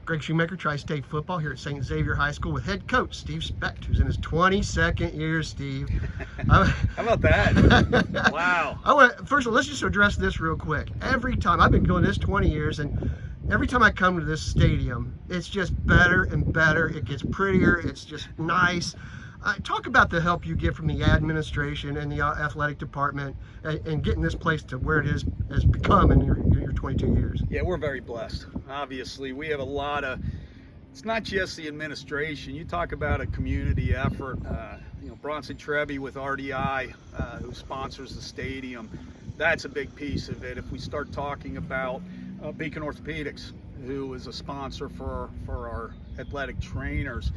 Greg Shoemaker, TriState football here at St. Xavier High School with head coach Steve Specht, who's in his 22nd year, Steve. How about that? Wow. First of all, let's just address this real quick. Every time, I've been doing this 20 years, and every time I come to this stadium, it's just better and better. It gets prettier. It's just nice. Talk about the help you get from the administration and the athletic department and getting this place to where it has become in your 22 years. Yeah, we're very blessed. Obviously, we have a lot of, it's not just the administration. You talk about a community effort. Bronson Trevi with RDI, who sponsors the stadium, that's a big piece of it. If we start talking about Beacon Orthopedics, who is a sponsor for our athletic trainers,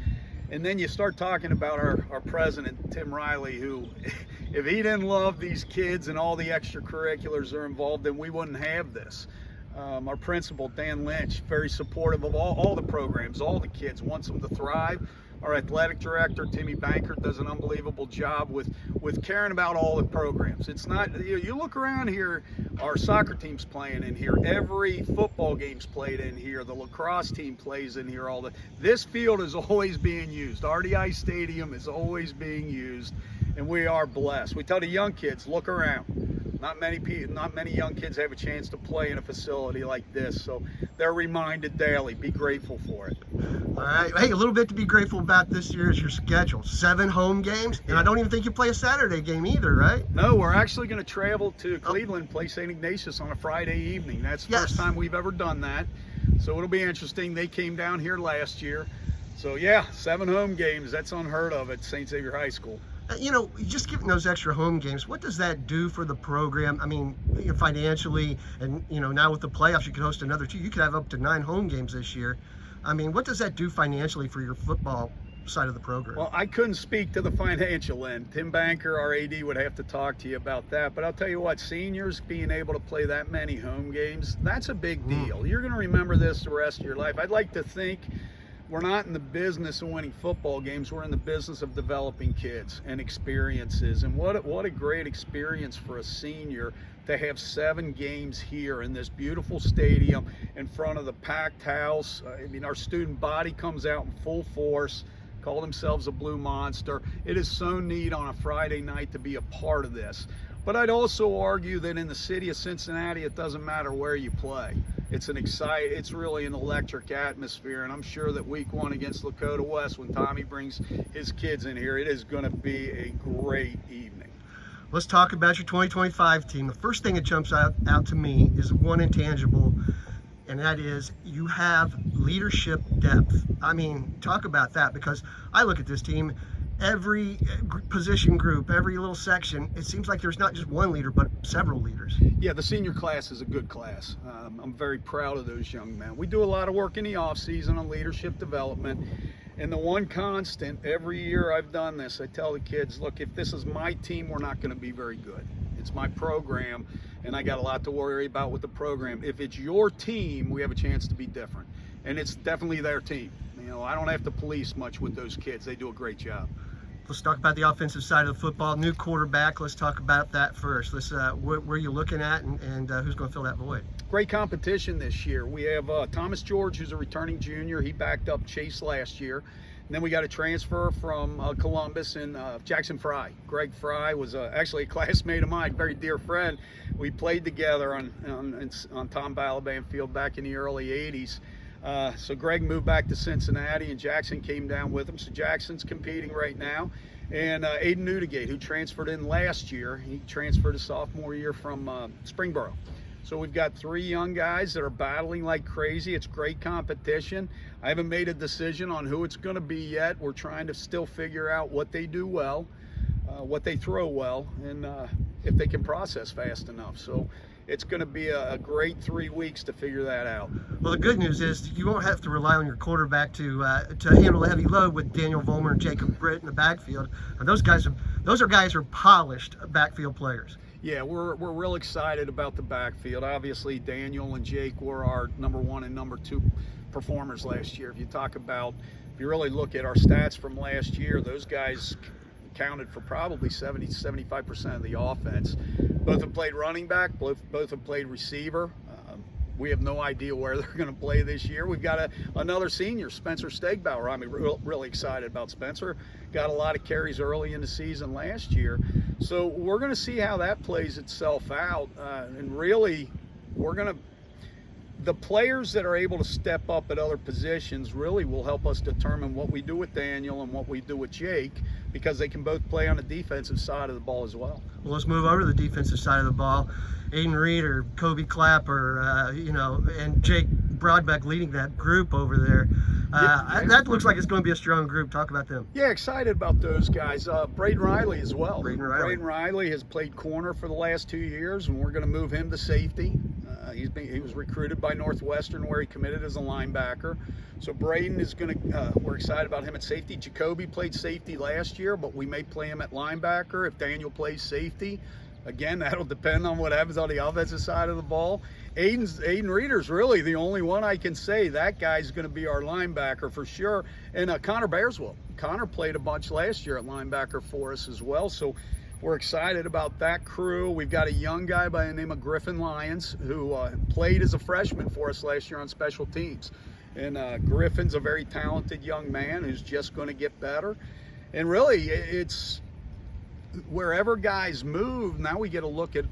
and then you start talking about our president, Tim Riley, who, if he didn't love these kids and all the extracurriculars they're involved in, we wouldn't have this. Our principal, Dan Lynch, very supportive of all the programs, all the kids, wants them to thrive. Our athletic director, Timmy Banker, does an unbelievable job with caring about all the programs. It's not, you look around here, our soccer team's playing in here, every football game's played in here, the lacrosse team plays in here, this field is always being used. RDI Stadium is always being used, and we are blessed. We tell the young kids, look around. Not many young kids have a chance to play in a facility like this, so they're reminded daily. Be grateful for it. All right. Hey, a little bit to be grateful about this year is your schedule. 7 home games, and I don't even think you play a Saturday game either, right? No, we're actually going to travel to Cleveland, play St. Ignatius on a Friday evening. That's the first time we've ever done that, so it'll be interesting. They came down here last year, so yeah, 7 home games. That's unheard of at St. Xavier High School. Just giving those extra home games, what does that do for the program? I mean, financially, and now with the playoffs, you could host another 2. You could have up to 9 home games this year. I mean, what does that do financially for your football side of the program? Well, I couldn't speak to the financial end. Tim Banker, our AD, would have to talk to you about that. But I'll tell you what, seniors being able to play that many home games, that's a big deal. You're going to remember this the rest of your life. I'd like to think we're not in the business of winning football games. We're in the business of developing kids and experiences. And what a great experience for a senior to have 7 games here in this beautiful stadium in front of the packed house. Our student body comes out in full force, call themselves a Blue Monster. It is so neat on a Friday night to be a part of this. But I'd also argue that in the city of Cincinnati, it doesn't matter where you play. It's really an electric atmosphere, and I'm sure that week 1 against Lakota West, when Tommy brings his kids in here, it is going to be a great evening. Let's talk about your 2025 team. The first thing that jumps out to me is one intangible, and that is you have leadership depth. I mean, talk about that, because I look at this team, every position group, every little section, it seems like there's not just one leader, but several leaders. Yeah, the senior class is a good class. I'm very proud of those young men. We do a lot of work in the off season on leadership development. And the one constant, every year I've done this, I tell the kids, look, if this is my team, we're not going to be very good. It's my program, and I got a lot to worry about with the program. If it's your team, we have a chance to be different. And it's definitely their team. I don't have to police much with those kids. They do a great job. Let's talk about the offensive side of the football. New quarterback. Let's talk about that first. Where are you looking at, and who's going to fill that void? Great competition this year. We have Thomas George, who's a returning junior. He backed up Chase last year. And then we got a transfer from Columbus and Jackson Fry. Greg Fry was actually a classmate of mine, very dear friend. We played together on Tom Balaban Field back in the early 80s. So Greg moved back to Cincinnati, and Jackson came down with him. So Jackson's competing right now. And Aiden Newdigate, who transferred in last year, he transferred his sophomore year from Springboro. So we've got 3 young guys that are battling like crazy. It's great competition. I haven't made a decision on who it's going to be yet. We're trying to still figure out what they do well, what they throw well, and if they can process fast enough. So it's going to be a great 3 weeks to figure that out. Well, the good news is you won't have to rely on your quarterback to handle a heavy load with Daniel Vollmer and Jacob Britt in the backfield. And those guys are polished backfield players. Yeah, we're real excited about the backfield. Obviously, Daniel and Jake were our number 1 and number 2 performers last year. If you really look at our stats from last year, those guys accounted for probably 70 to 75% of the offense. Both have played running back, both have played receiver. we have no idea where they're going to play this year. We've got another senior, Spencer Stegbauer. I'm really excited about Spencer. Got a lot of carries early in the season last year. So we're going to see how that plays itself out. And really, the players that are able to step up at other positions really will help us determine what we do with Daniel and what we do with Jake, because they can both play on the defensive side of the ball as well. Well, let's move over to the defensive side of the ball. Aiden Reed or Kobe Clapper, and Jake Broadbeck leading that group over there. That looks like it's going to be a strong group. Talk about them. Yeah, excited about those guys. Braden Riley as well. Braden Riley has played corner for the last 2 years, and we're going to move him to safety. He was recruited by Northwestern, where he committed as a linebacker. So Braden is going to, we're excited about him at safety. Jacoby played safety last year, but we may play him at linebacker if Daniel plays safety. Again, that'll depend on what happens on the offensive side of the ball. Aiden Reeder's really the only one I can say that guy's going to be our linebacker for sure. And Connor Bearswell. Connor played a bunch last year at linebacker for us as well. So we're excited about that crew. We've got a young guy by the name of Griffin Lyons who played as a freshman for us last year on special teams. And Griffin's a very talented young man who's just going to get better. And really, it's wherever guys move, now we get a look at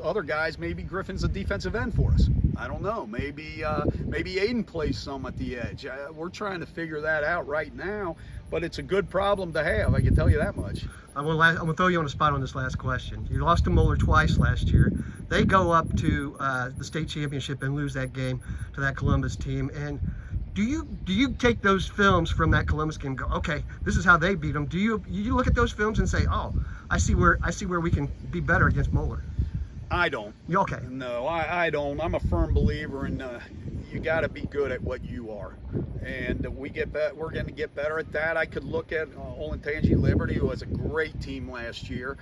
other guys. Maybe Griffin's a defensive end for us. I don't know. Maybe Aiden plays some at the edge. We're trying to figure that out right now, but it's a good problem to have. I can tell you that much. I'm going to throw you on the spot on this last question. You lost to Moeller twice last year. They go up to the state championship and lose that game to that Columbus team. And do you take those films from that Columbus game and go, okay, this is how they beat them? Do you look at those films and say, oh, I see where we can be better against Moeller? I don't. Okay. No, I don't. I'm a firm believer in you got to be good at what you are, and we're going to get better at that. I could look at Olentangy Liberty, who has a great team last year,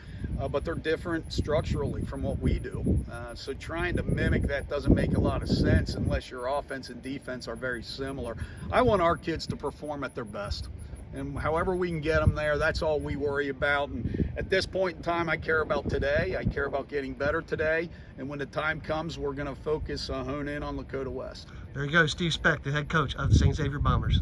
but they're different structurally from what we do. So trying to mimic that doesn't make a lot of sense unless your offense and defense are very similar. I want our kids to perform at their best. And however we can get them there, that's all we worry about. And at this point in time, I care about today. I care about getting better today. And when the time comes, we're going to hone in on Lakota West. There you go, Steve Specht, the head coach of the St. Xavier Bombers.